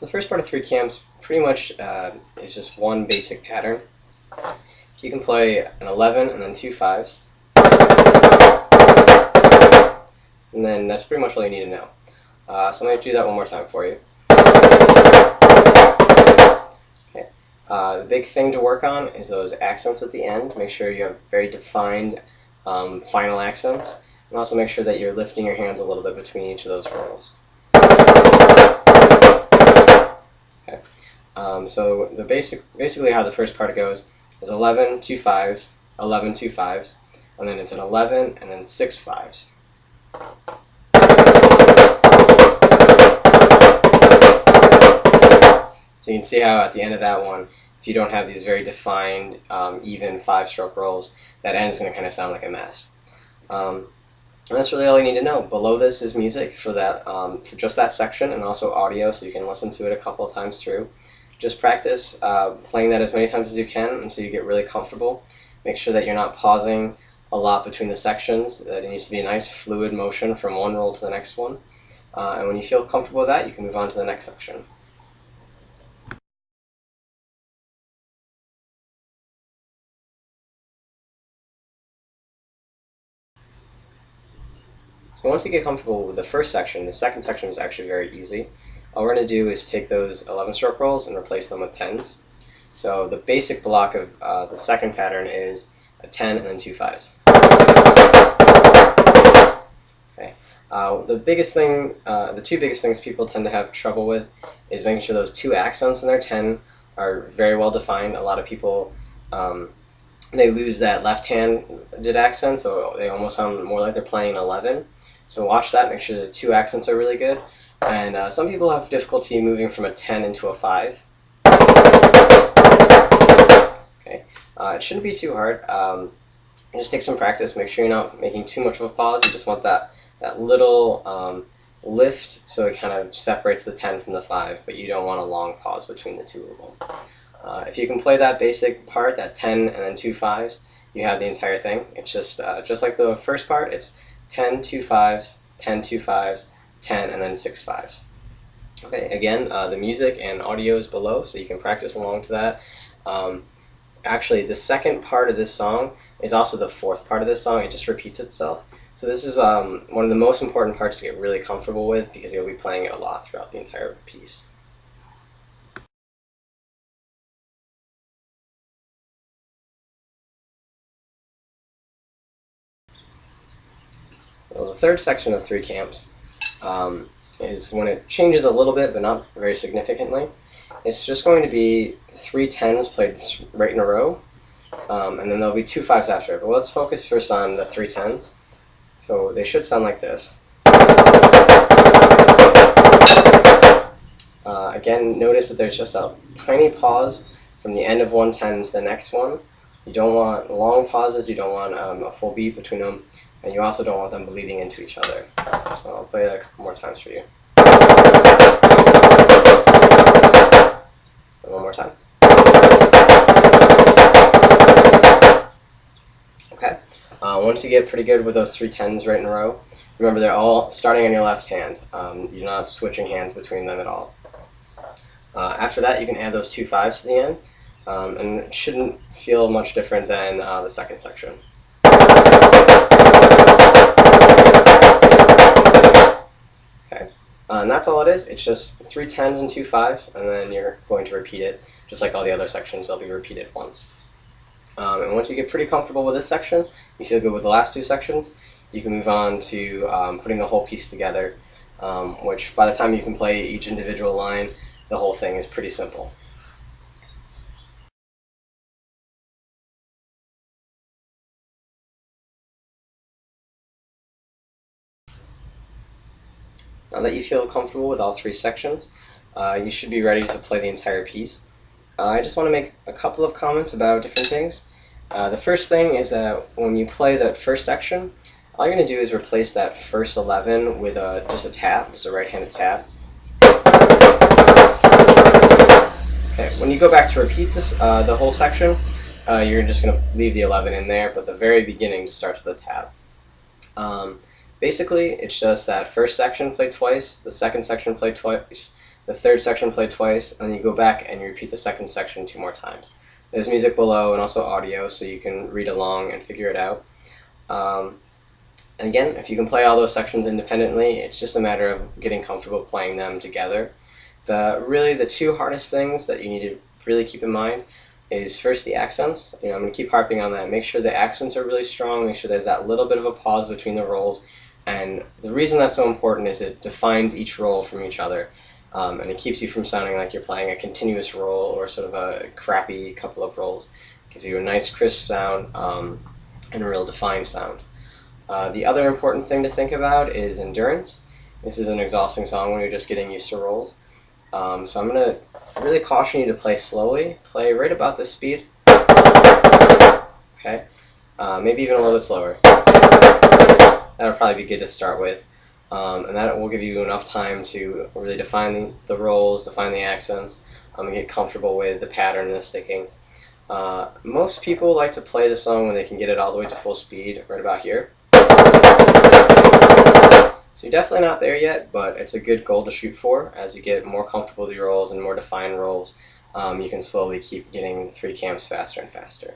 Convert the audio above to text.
So the first part of three camps pretty much is just one basic pattern. You can play an 11 and then two fives, and then that's pretty much all you need to know. So I'm going to do that one more time for you. Okay. The big thing to work on is those accents at the end. Make sure you have very defined final accents, and also make sure that you're lifting your hands a little bit between each of those rolls. Okay. So the basically how the first part goes is 11, two fives, 11, two fives, and then it's an 11 and then six fives. So you can see how at the end of that one, if you don't have these very defined, even five-stroke rolls, that end is going to kind of sound like a mess. And that's really all you need to know. Below this is music for that, for just that section, and also audio, so you can listen to it a couple of times through. Just practice playing that as many times as you can until you get really comfortable. Make sure that you're not pausing a lot between the sections. That it needs to be a nice fluid motion from one roll to the next one. And when you feel comfortable with that, you can move on to the next section. So once you get comfortable with the first section, the second section is actually very easy. All we're going to do is take those 11-stroke rolls and replace them with 10s. So the basic block of the second pattern is a 10 and then two fives. Okay. The two biggest things people tend to have trouble with is making sure those two accents in their 10 are very well defined. A lot of people they lose that left-handed accent, so they almost sound more like they're playing an 11. So watch that, make sure the two accents are really good. And some people have difficulty moving from a 10 into a 5. Okay, it shouldn't be too hard. Just take some practice, make sure you're not making too much of a pause. You just want that little lift so it kind of separates the 10 from the 5, but you don't want a long pause between the two of them. If you can play that basic part, that 10 and then two fives, you have the entire thing. It's just like the first part, it's 10, two fives, 10, two fives, 10, and then six fives. Okay, again, the music and audio is below, so you can practice along to that. Actually, the second part of this song is also the fourth part of this song. It just repeats itself. So this is one of the most important parts to get really comfortable with because you'll be playing it a lot throughout the entire piece. Well, the third section of three camps is when it changes a little bit, but not very significantly. It's just going to be three 10s played right in a row, and then there'll be two fives after it. But let's focus first on the three 10s. So they should sound like this. Again, notice that there's just a tiny pause from the end of one 10 to the next one. You don't want long pauses, you don't want a full beat between them, and you also don't want them bleeding into each other. So I'll play that a couple more times for you. And one more time. Okay. Once you get pretty good with those three 10s right in a row, remember they're all starting on your left hand. You're not switching hands between them at all. After that, you can add those two fives to the end, and it shouldn't feel much different than the second section. Okay, and that's all it is. It's just three 10s and two fives, and then you're going to repeat it just like all the other sections. They'll be repeated once. And once you get pretty comfortable with this section, you feel good with the last two sections, you can move on to putting the whole piece together, which by the time you can play each individual line, the whole thing is pretty simple. Now that you feel comfortable with all three sections, you should be ready to play the entire piece. I just want to make a couple of comments about different things. The first thing is that when you play that first section, all you're going to do is replace that first 11 with just a tap, just a right-handed tap. Okay, when you go back to repeat this, the whole section, you're just going to leave the 11 in there, but the very beginning just starts with a tap. Basically, it's just that first section played twice, the second section played twice, the third section played twice, and then you go back and you repeat the second section 2 more times. There's music below and also audio, so you can read along and figure it out. And again, if you can play all those sections independently, it's just a matter of getting comfortable playing them together. Really, the 2 hardest things that you need to really keep in mind is first the accents. I'm going to keep harping on that. Make sure the accents are really strong. Make sure there's that little bit of a pause between the rolls. And the reason that's so important is it defines each roll from each other. And it keeps you from sounding like you're playing a continuous roll or sort of a crappy couple of rolls. It gives you a nice crisp sound and a real defined sound. The other important thing to think about is endurance. This is an exhausting song when you're just getting used to rolls. So I'm going to really caution you to play slowly. Play right about this speed. Okay? Maybe even a little bit slower. That'll probably be good to start with. And that will give you enough time to really define the rolls, define the accents, and get comfortable with the pattern and the sticking. Most people like to play the song when they can get it all the way to full speed, right about here. So you're definitely not there yet, but it's a good goal to shoot for. As you get more comfortable with your rolls and more defined rolls, you can slowly keep getting 3 camps faster and faster.